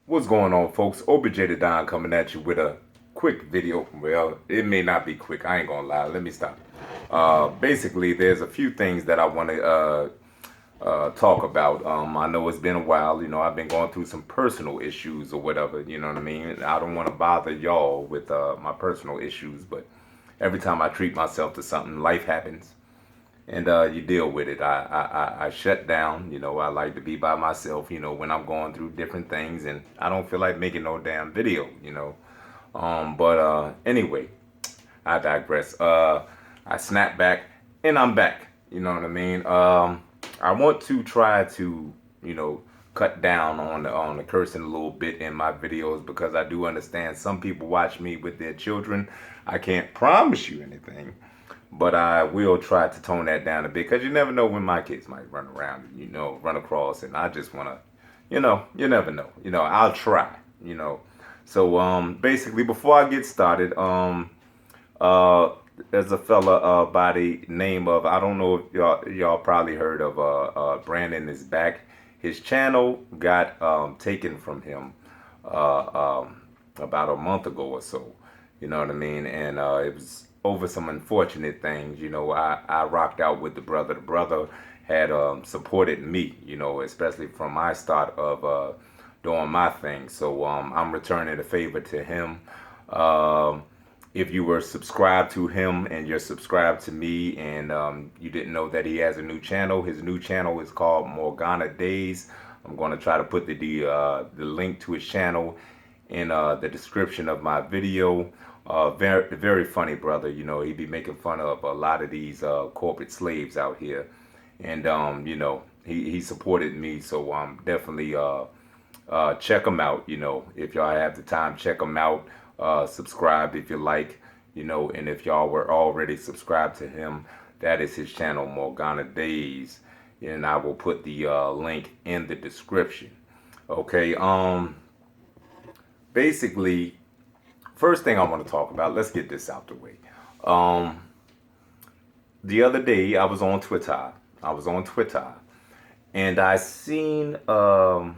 What's going on, folks? OBJ the Don coming at you with a quick video. Well, it may not be quick. I ain't gonna lie. Let me stop. Basically, there's a few things that I want to talk about. I know it's been a while. I've been going through some personal issues or whatever. You know what I mean? I don't want to bother y'all with my personal issues, but every time I treat myself to something, life happens and you deal with it. I shut down. I like to be by myself, when I'm going through different things, and I don't feel like making no damn video. But anyway, I digress. I snap back and I'm back. You know what I mean? I want to try to, cut down on the cursing a little bit in my videos, because I do understand some people watch me with their children. I can't promise you anything, but I will try to tone that down a bit, because you never know when my kids might run around, run across, and I just want to, you never know. I'll try. So basically, before I get started, there's a fella by the name of, I don't know if y'all probably heard of Brandon is back. His channel got taken from him about a month ago or so. You know what I mean? And it was over some unfortunate things. I rocked out with the brother. The brother had supported me, especially from my start of doing my thing. So I'm returning a favor to him. If you were subscribed to him and you're subscribed to me, and you didn't know that he has a new channel, his new channel is called Morgana Days. I'm going to try to put the link to his channel in the description of my video. Very, very funny brother. He be making fun of a lot of these corporate slaves out here. And, he supported me. So definitely check him out. If y'all have the time, check him out. Subscribe if you like, and if y'all were already subscribed to him, that is his channel, Morgana Days. And I will put the link in the description. Okay. Basically, first thing I want to talk about, let's get this out the way. The other day I was on Twitter. And I seen a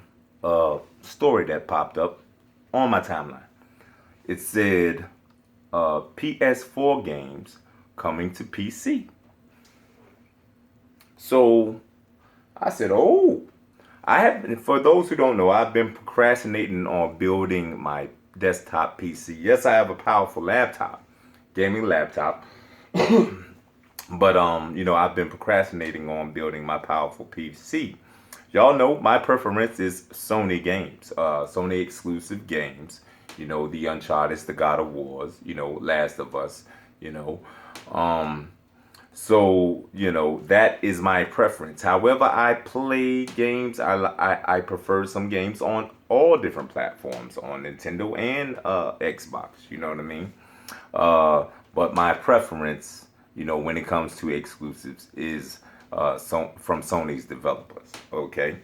story that popped up on my timeline. It said PS4 games coming to PC. So I said, oh, for those who don't know, I've been procrastinating on building my desktop PC. Yes, I have a powerful laptop, gaming laptop. But I've been procrastinating on building my powerful PC. Y'all know my preference is Sony games, Sony exclusive games. The Uncharted, the God of Wars, Last of Us, So, that is my preference. However, I play games. I prefer some games on all different platforms, on Nintendo and Xbox. You know what I mean? But my preference, when it comes to exclusives, is from Sony's developers. Okay.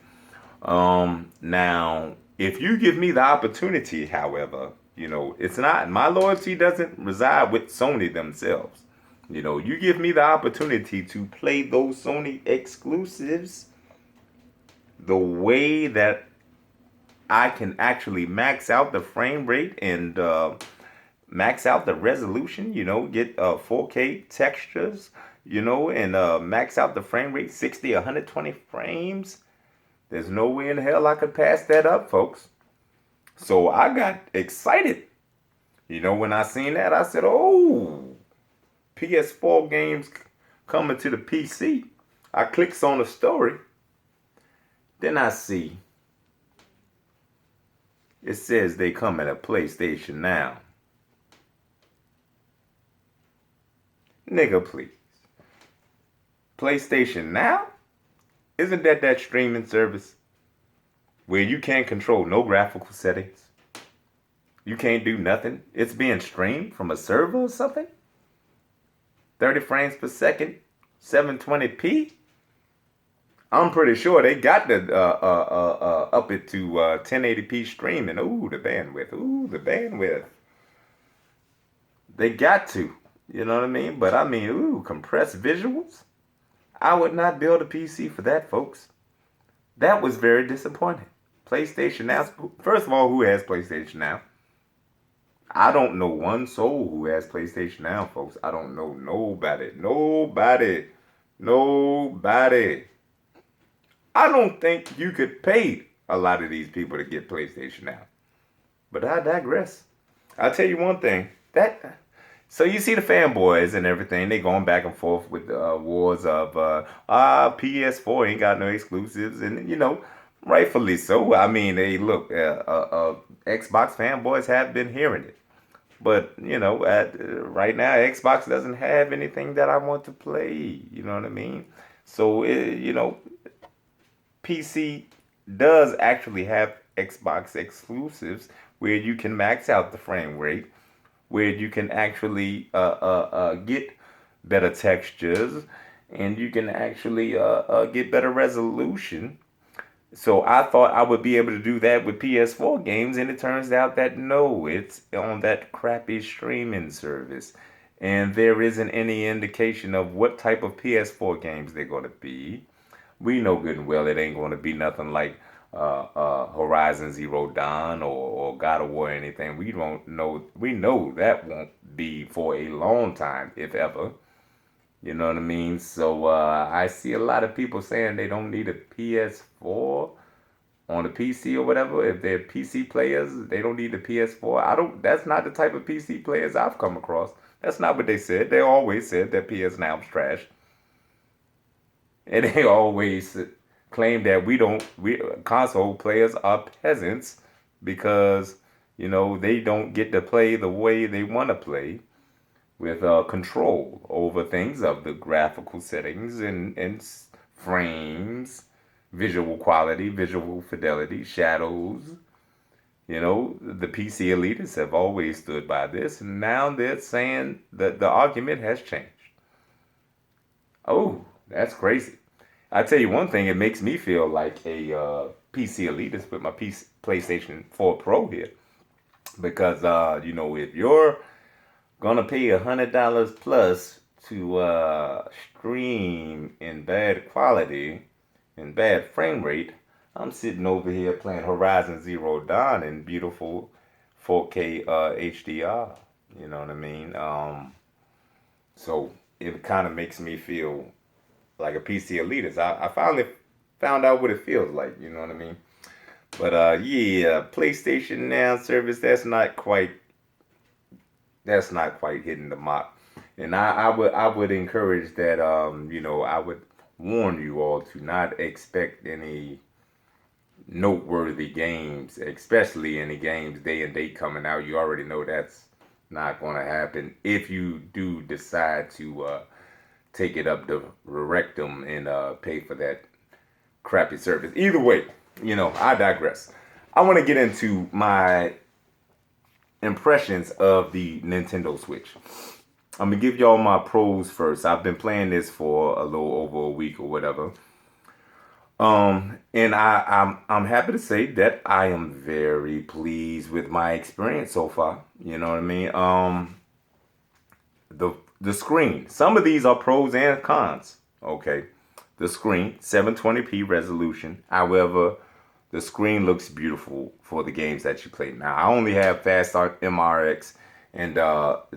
Now, if you give me the opportunity, however, it's not, my loyalty doesn't reside with Sony themselves. You give me the opportunity to play those Sony exclusives the way that I can actually max out the frame rate and max out the resolution, get 4K textures, and max out the frame rate 60, 120 frames. There's no way in hell I could pass that up, folks. So I got excited. When I seen that, I said, oh, PS4 games coming to the PC. I clicks on the story. Then I see it says they come at a PlayStation Now. Nigga, please. PlayStation Now? Isn't that streaming service where you can't control no graphical settings? You can't do nothing. It's being streamed from a server or something? 30 frames per second, 720p? I'm pretty sure they got to up it to 1080p streaming. Ooh, the bandwidth. They got to. You know what I mean? But I mean, ooh, compressed visuals? I would not build a PC for that, folks. That was very disappointing. PlayStation Now. First of all, who has PlayStation Now? I don't know one soul who has PlayStation Now, folks. I don't know nobody. Nobody. Nobody. I don't think you could pay a lot of these people to get PlayStation Now. But I digress. I'll tell you one thing. So you see the fanboys and everything, they going back and forth with wars of PS4 ain't got no exclusives, and rightfully so. I mean, they look, Xbox fanboys have been hearing it, but right now Xbox doesn't have anything that I want to play. You know what I mean? So PC does actually have Xbox exclusives where you can max out the frame rate, where you can actually get better textures, and you can actually get better resolution. So I thought I would be able to do that with PS4 games, and it turns out that no, it's on that crappy streaming service. And there isn't any indication of what type of PS4 games they're going to be. We know good and well it ain't going to be nothing like Horizon Zero Dawn or God of War or anything. We don't know. We know that won't be for a long time, if ever. You know what I mean? So I see a lot of people saying they don't need a PS4 on a PC or whatever. If they're PC players, they don't need a PS4. I don't. That's not the type of PC players I've come across. That's not what they said. They always said that PS Now is trash, and they always claim that we console players are peasants because they don't get to play the way they want to play with control over things of the graphical settings and frames, visual quality, visual fidelity, shadows. The PC elitists have always stood by this, and now they're saying that the argument has changed. Oh, that's crazy. I tell you one thing, it makes me feel like a PC elitist with my PlayStation 4 Pro here. Because, if you're going to pay $100 plus to stream in bad quality, in bad frame rate, I'm sitting over here playing Horizon Zero Dawn in beautiful 4K HDR. You know what I mean? So it kind of makes me feel like a PC elitist. I finally found out what it feels like, you know what I mean? But yeah, PlayStation Now service, that's not quite hitting the mark. And I would encourage that I would warn you all to not expect any noteworthy games, especially any games day and date coming out. You already know that's not going to happen if you do decide to take it up the rectum and pay for that crappy service. Either way, I digress. I want to get into my impressions of the Nintendo Switch. I'm gonna give y'all my pros first. I've been playing this for a little over a week or whatever. And I'm happy to say that I am very pleased with my experience so far. You know what I mean? The screen. Some of these are pros and cons. Okay. The screen, 720p resolution. However, the screen looks beautiful for the games that you play. Now, I only have Fast Start MRX and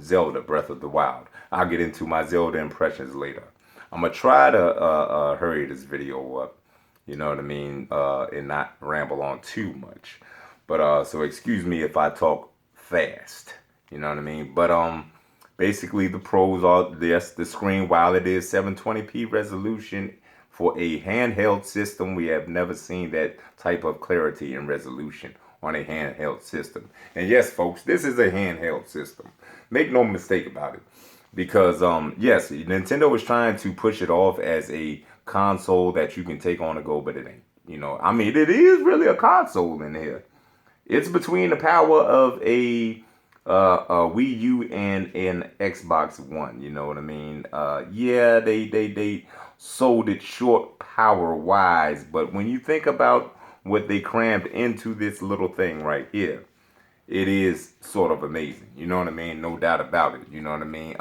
Zelda Breath of the Wild. I'll get into my Zelda impressions later. I'm going to try to hurry this video up. You know what I mean? And not ramble on too much. But so excuse me if I talk fast. You know what I mean? But basically the pros are this: the screen, while it is 720p resolution for a handheld system, we have never seen that type of clarity and resolution on a handheld system. And yes, folks, this is a handheld system. Make no mistake about it. Because yes, Nintendo is trying to push it off as a console that you can take on the go, but it ain't. I mean, it is really a console in here. It's between the power of a Wii U and an Xbox One. You know what I mean? Yeah, they sold it short power wise, but when you think about what they crammed into this little thing right here, it is sort of amazing. You know what I mean? No doubt about it. You know what I mean?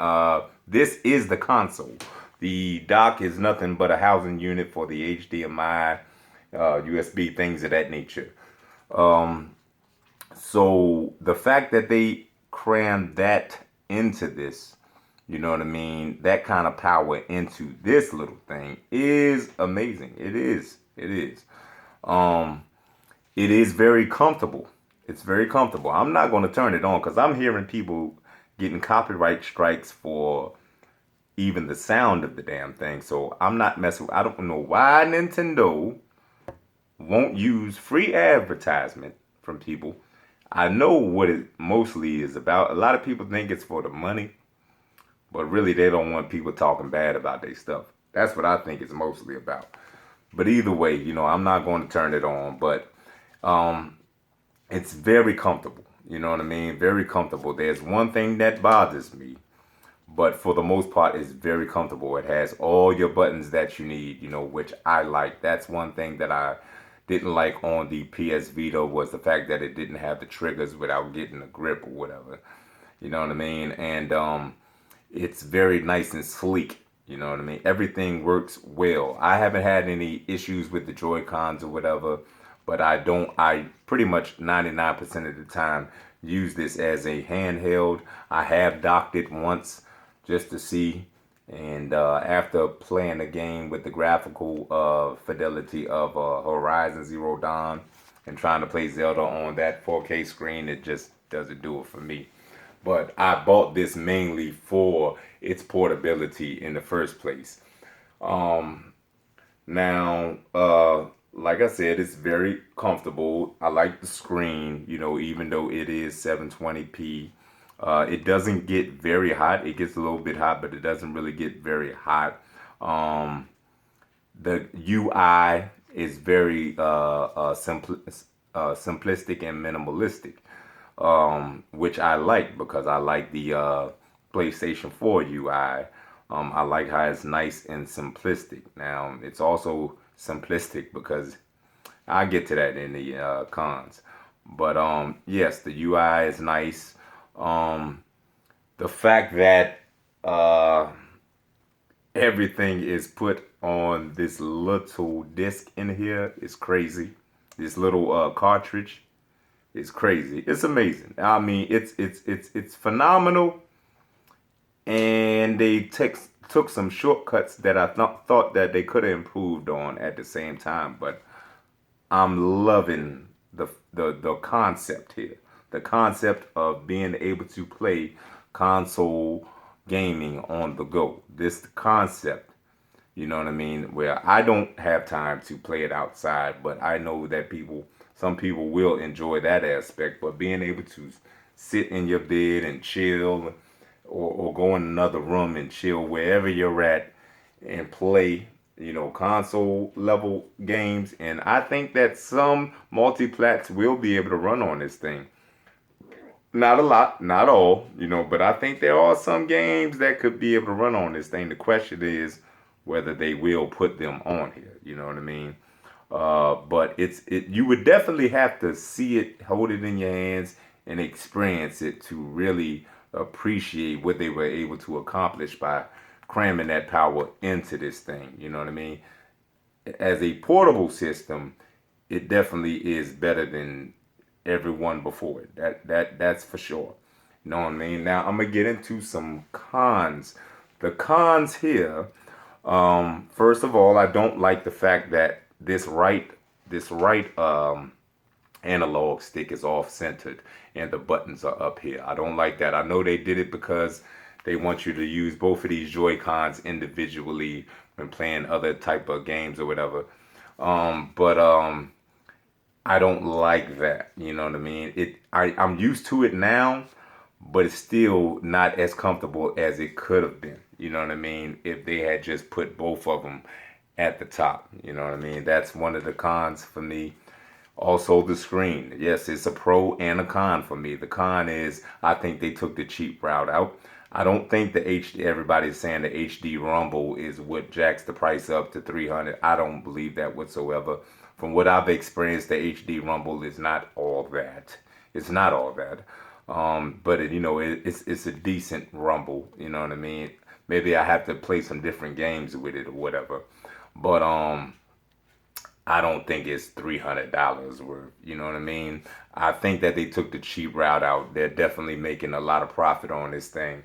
This is the console. The dock is nothing but a housing unit for the HDMI, USB, things of that nature. So the fact that they crammed that into this, you know what I mean, that kind of power into this little thing is amazing. It is. It is. Um, it is very comfortable. It's very comfortable. I'm not going to turn it on because I'm hearing people getting copyright strikes for even the sound of the damn thing. So I'm not messing. I don't know why Nintendo won't use free advertisement from people. I know what it mostly is about. A lot of people think it's for the money, but really they don't want people talking bad about their stuff. That's what I think it's mostly about. But either way, I'm not going to turn it on, but um, it's very comfortable. You know what I mean? Very comfortable. There's one thing that bothers me, but for the most part, it's very comfortable. It has all your buttons that you need, which I like. That's one thing that I didn't like on the PS Vita was the fact that it didn't have the triggers without getting a grip or whatever. You know what I mean? And it's very nice and sleek. You know what I mean? Everything works well. I haven't had any issues with the Joy Cons or whatever, but I pretty much 99% of the time use this as a handheld. I have docked it once just to see. And after playing the game with the graphical fidelity of Horizon Zero Dawn and trying to play Zelda on that 4K screen, it just doesn't do it for me. But I bought this mainly for its portability in the first place. Um, now, like I said, it's very comfortable. I like the screen, even though it is 720p. It doesn't get very hot. It gets a little bit hot, but it doesn't really get very hot. Um, the UI is very simplistic and minimalistic, which I like because I like the PlayStation 4 UI. I like how it's nice and simplistic. Now, it's also simplistic because I'll get to that in the cons. But yes, the UI is nice. Um, the fact that uh, everything is put on this little disc in here is crazy. This little cartridge is crazy. It's amazing. I mean, it's phenomenal, and they took some shortcuts that I thought that they could have improved on at the same time. But I'm loving the concept here. The concept of being able to play console gaming on the go. This concept, you know what I mean, where I don't have time to play it outside, but I know that some people will enjoy that aspect. But being able to sit in your bed and chill, or go in another room and chill wherever you're at and play, console level games. And I think that some multiplats will be able to run on this thing. Not a lot, not all, but I think there are some games that could be able to run on this thing. The question is whether they will put them on here. You know what I mean? But you would definitely have to see it, hold it in your hands, and experience it to really appreciate what they were able to accomplish by cramming that power into this thing. You know what I mean? As a portable system, it definitely is better than everyone before it. That's for sure. You know what I mean? Now I'm gonna get into some cons. The cons here. First of all, I don't like the fact that this right analog stick is off centered and the buttons are up here. I don't like that. I know they did it because they want you to use both of these Joy Cons individually when playing other type of games or whatever. But I don't like that. You know what I mean? I'm used to it now, but it's still not as comfortable as it could have been. You know what I mean? If they had just put both of them at the top. You know what I mean? That's one of the cons for me. Also, the screen. Yes, it's a pro and a con for me. The con is I think they took the cheap route out. I don't think the HD, everybody's saying the HD Rumble is what jacks the price up to 300. I don't believe that whatsoever. From what I've experienced, the HD Rumble is not all that. It's not all that. But it's a decent Rumble. You know what I mean? Maybe I have to play some different games with it or whatever. But I don't think it's $300 worth. You know what I mean? I think that they took the cheap route out. They're definitely making a lot of profit on this thing.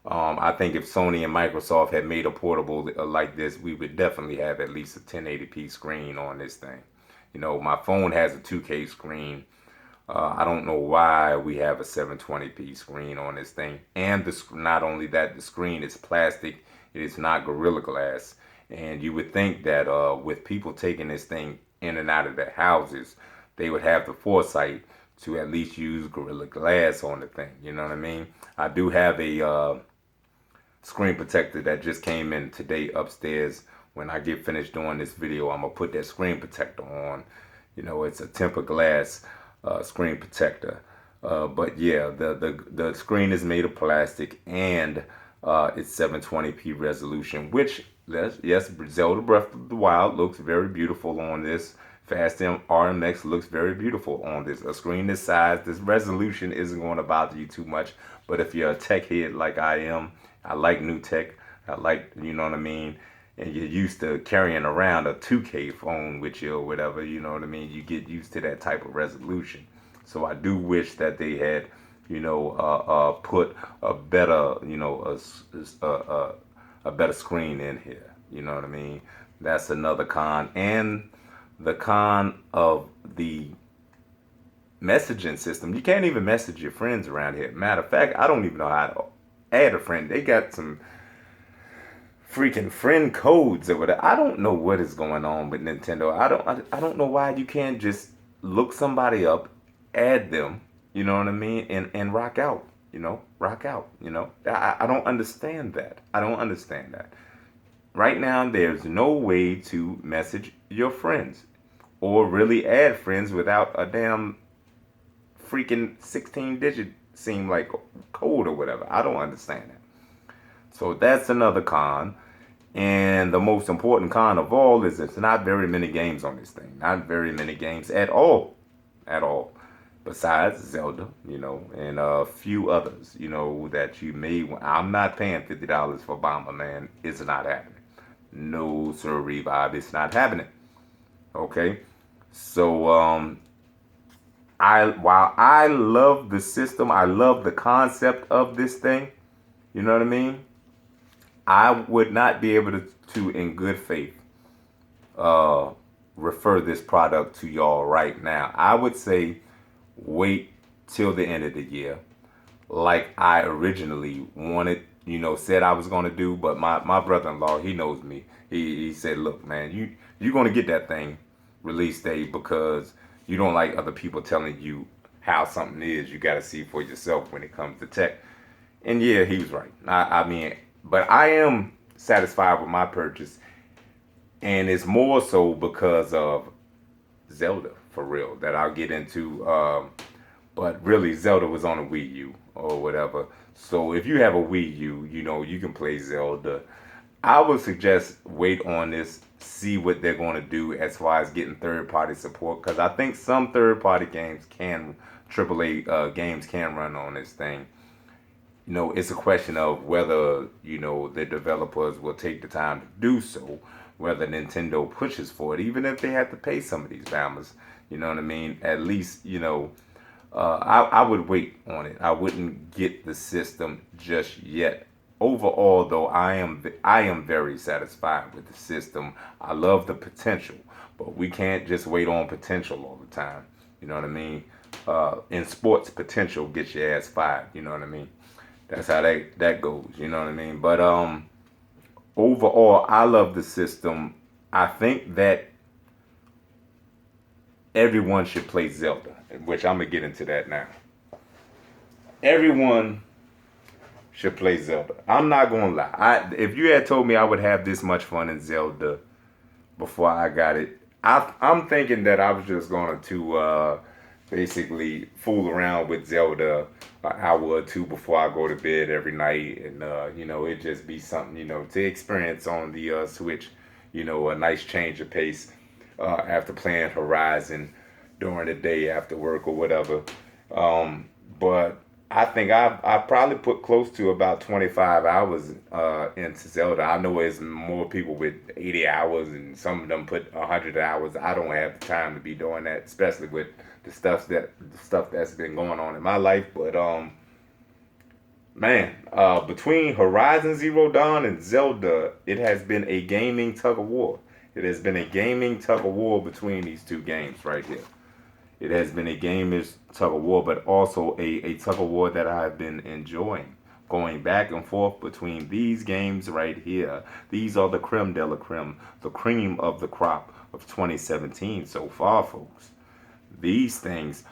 I think if Sony and Microsoft had made a portable like this, we would definitely have at least a 1080p screen on this thing. You know, my phone has a 2K screen. I don't know why we have a 720p screen on this thing. And not only that, the screen is plastic. It is not Gorilla Glass. And you would think that with people taking this thing in and out of their houses, they would have the foresight to at least use Gorilla Glass on the thing. You know what I mean? I do have a screen protector that just came in today upstairs. When I get finished doing this video, I'm gonna put that screen protector on. You know, it's a tempered glass screen protector. But yeah, the screen is made of plastic, and it's 720p resolution, which yes, Zelda Breath of the Wild looks very beautiful on this. Fast RMX looks very beautiful on this. A screen this size, this resolution isn't going to bother you too much. But if you're a tech head like I am, I like new tech. I like, you know what I mean? And you're used to carrying around a 2K phone with you or whatever, you know what I mean? You get used to that type of resolution. So I do wish that they had, you know, put a better, you know, a better screen in here. You know what I mean? That's another con. And the con of the messaging system, you can't even message your friends around here. Matter of fact, I don't even know how to add a friend. They got some freaking friend codes or whatever. I don't know what is going on with Nintendo. I don't know why you can't just look somebody up, add them, you know what I mean, and rock out, you know, rock out, you know. I don't understand that. I don't understand that. Right now, there's no way to message your friends or really add friends without a damn freaking 16-digit seem like code or whatever. I don't understand that. So that's another con. And the most important con of all is it's not very many games on this thing. Not very many games at all. At all. Besides Zelda, you know, and a few others, you know, that you may. I'm not paying $50 for Bomberman. It's not happening. No, sir, Revive. It's not happening. Okay? So, while I love the system, I love the concept of this thing, you know what I mean? I would not be able to in good faith, refer this product to y'all right now. I would say wait till the end of the year, like I originally wanted, you know, said I was going to do. But my brother-in-law, he knows me. He said, look, man, you're going to get that thing release date because you don't like other people telling you how something is. You got to see for yourself when it comes to tech. And yeah, he was right. I mean, but I am satisfied with my purchase. And it's more so because of Zelda, for real, that I'll get into. But really, Zelda was on a Wii U or whatever. So if you have a Wii U, you know, you can play Zelda. I would suggest wait on this, see what they're going to do as far as getting third-party support. Because I think some third-party games can, AAA games can run on this thing. You know, it's a question of whether, you know, the developers will take the time to do so, whether Nintendo pushes for it, even if they have to pay some of these bammers. You know what I mean? At least, you know, I would wait on it. I wouldn't get the system just yet. Overall, though, I am very satisfied with the system. I love the potential, but we can't just wait on potential all the time. You know what I mean? In sports, potential gets your ass fired. You know what I mean? That's how that goes. You know what I mean? But overall, I love the system. I think that everyone should play Zelda, which I'm gonna get into that now. Everyone should play Zelda. I'm not gonna lie. If you had told me I would have this much fun in Zelda before I got it, I'm thinking that I was just going to basically fool around with Zelda an hour or two before I go to bed every night, and you know, it just be something, you know, to experience on the Switch. You know, a nice change of pace after playing Horizon during the day after work or whatever. But I think I probably put close to about 25 hours into Zelda. I know there's more people with 80 hours, and some of them put 100 hours. I don't have the time to be doing that, especially with the stuff that's been going on in my life. But man, between Horizon Zero Dawn and Zelda, it has been a gaming tug of war. It has been a gaming tug of war between these two games right here. It has been a gaming tug of war, but also a tug of war that I've been enjoying. Going back and forth between these games right here. These are the creme de la creme, the cream of the crop of 2017 so far, folks. These things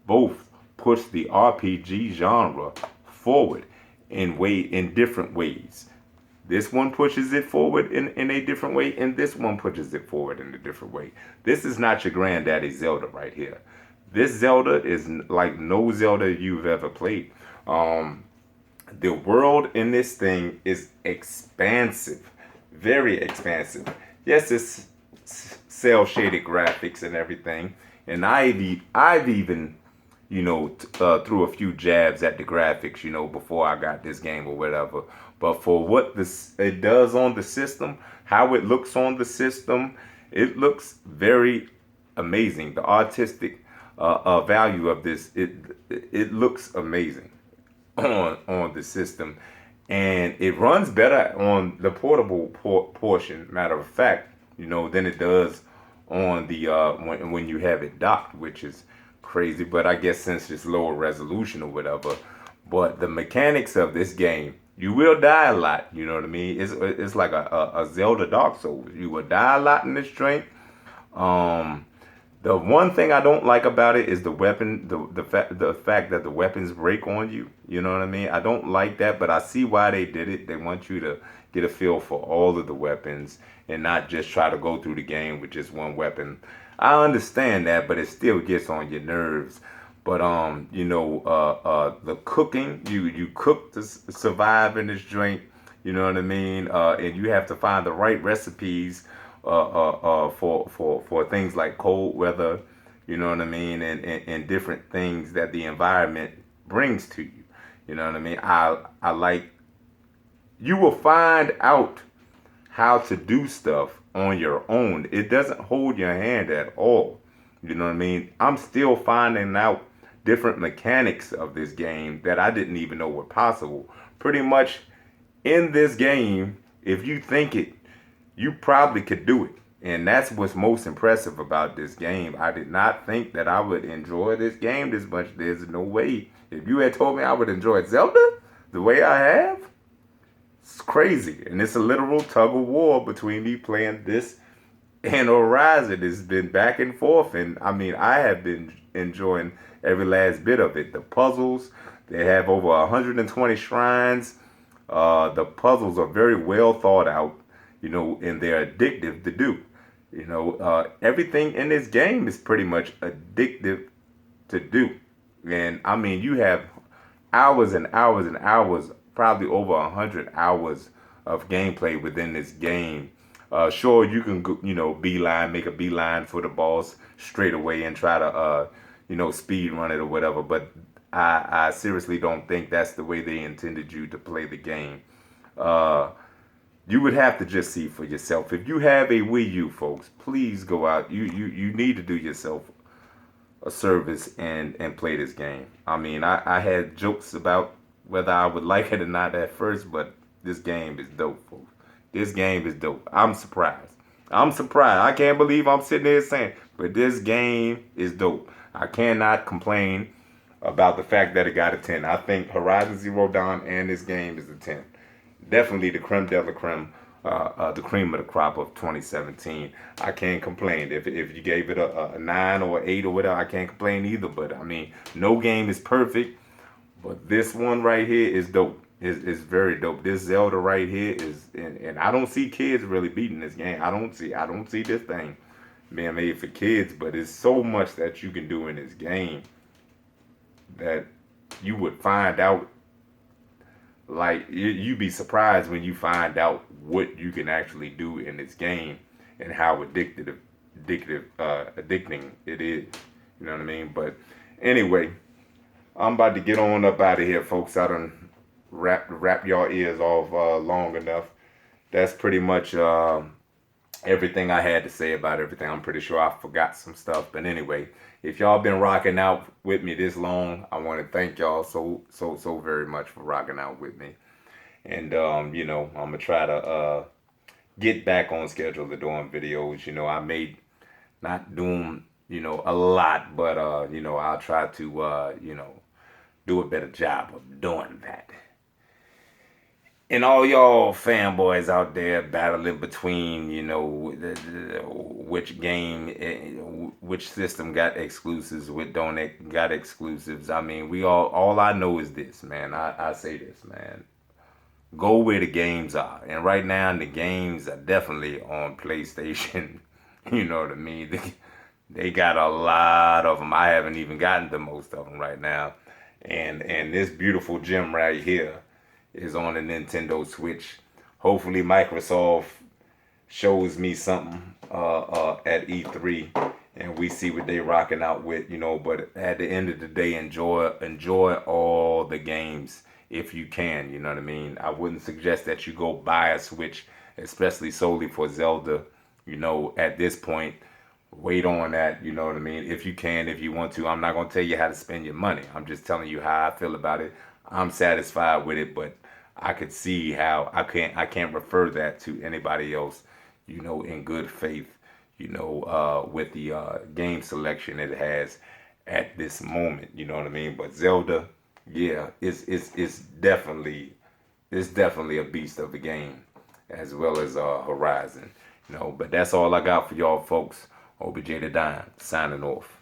both push the RPG genre forward in different ways. This one pushes it forward in a different way, and this one pushes it forward in a different way. This is not your granddaddy Zelda right here. This Zelda is like no Zelda you've ever played. The world in this thing is expansive, very expansive. Yes, it's cell shaded graphics and everything, and I've even threw a few jabs at the graphics, before I got this game or whatever. But for what this it does on the system, how it looks on the system, it looks very amazing. The artistic value of this, it looks amazing on the system, and it runs better on the portable portion. Matter of fact, than it does on the when you have it docked, which is crazy. But I guess since it's lower resolution or whatever, but the mechanics of this game, you will die a lot. You know what I mean? It's like a Zelda Dark Souls. You will die a lot in this drink. Um, the one thing I don't like about it is the weapon, the fact that the weapons break on you. You know what I mean? I don't like that, but I see why they did it. They want you to get a feel for all of the weapons and not just try to go through the game with just one weapon. I understand that, but it still gets on your nerves. But the cooking, you cook to survive in this drink. You know what I mean? And you have to find the right recipes for things like cold weather. You know what I mean? And different things that the environment brings to you. You know what I mean? I like, you will find out how to do stuff on your own. It doesn't hold your hand at all. You know what I mean? I'm still finding out different mechanics of this game that I didn't even know were possible. Pretty much in this game, if you think it, you probably could do it. And that's what's most impressive about this game. I did not think that I would enjoy this game this much. There's no way. If you had told me I would enjoy Zelda the way I have, it's crazy. And it's a literal tug of war between me playing this and Horizon. It's been back and forth. And I mean, I have been enjoying every last bit of it. The puzzles, they have over 120 shrines. The puzzles are very well thought out, and they're addictive to do. Everything in this game is pretty much addictive to do. And I mean, you have hours and hours and hours, probably over 100 hours of gameplay within this game. Sure, you can go, make a beeline for the boss straight away and try to, speed run it or whatever. But I seriously don't think that's the way they intended you to play the game. You would have to just see for yourself. If you have a Wii U, folks, please go out. You need to do yourself a service and play this game. I mean, I had jokes about whether I would like it or not at first, but this game is dope, folks. This game is dope. I'm surprised. I'm surprised. I can't believe I'm sitting there saying, but this game is dope. I cannot complain about the fact that it got a 10. I think Horizon Zero Dawn and this game is a 10. Definitely the creme de la creme, the cream of the crop of 2017. I can't complain. If you gave it a 9 or 8 or whatever, I can't complain either. But I mean, no game is perfect. But this one right here is dope. It's very dope. This Zelda right here is, and I don't see kids really beating this game. I don't see this thing being made for kids. But it's so much that you can do in this game that you would find out. Like, you'd be surprised when you find out what you can actually do in this game and how addicting it is. You know what I mean? But anyway, I'm about to get on up out of here, folks. I done wrap y'all ears off long enough. That's pretty much everything I had to say about everything. I'm pretty sure I forgot some stuff, but anyway, if y'all been rocking out with me this long, I want to thank y'all so very much for rocking out with me. And I'm gonna try to get back on schedule to doing videos. I may not do them, a lot, but I'll try to do a better job of doing that. And all y'all fanboys out there battling between, which game, which system got exclusives, which don't got exclusives. I mean, all I know is this, man. I say this, man. Go where the games are. And right now, the games are definitely on PlayStation. You know what I mean? They got a lot of them. I haven't even gotten to most of them right now. And this beautiful gem right here is on the Nintendo Switch. Hopefully Microsoft shows me something at E3 and we see what they rocking out with, but at the end of the day, enjoy all the games if you can, you know what I mean? I wouldn't suggest that you go buy a Switch, especially solely for Zelda, at this point. Wait on that, you know what I mean? If you can, if you want to. I'm not gonna tell you how to spend your money. I'm just telling you how I feel about it. I'm satisfied with it, but I could see how I can't refer that to anybody else, in good faith, with the game selection it has at this moment, you know what I mean? But Zelda, yeah, it's definitely a beast of the game, as well as Horizon, But that's all I got for y'all folks. OBJ the Dime, signing off.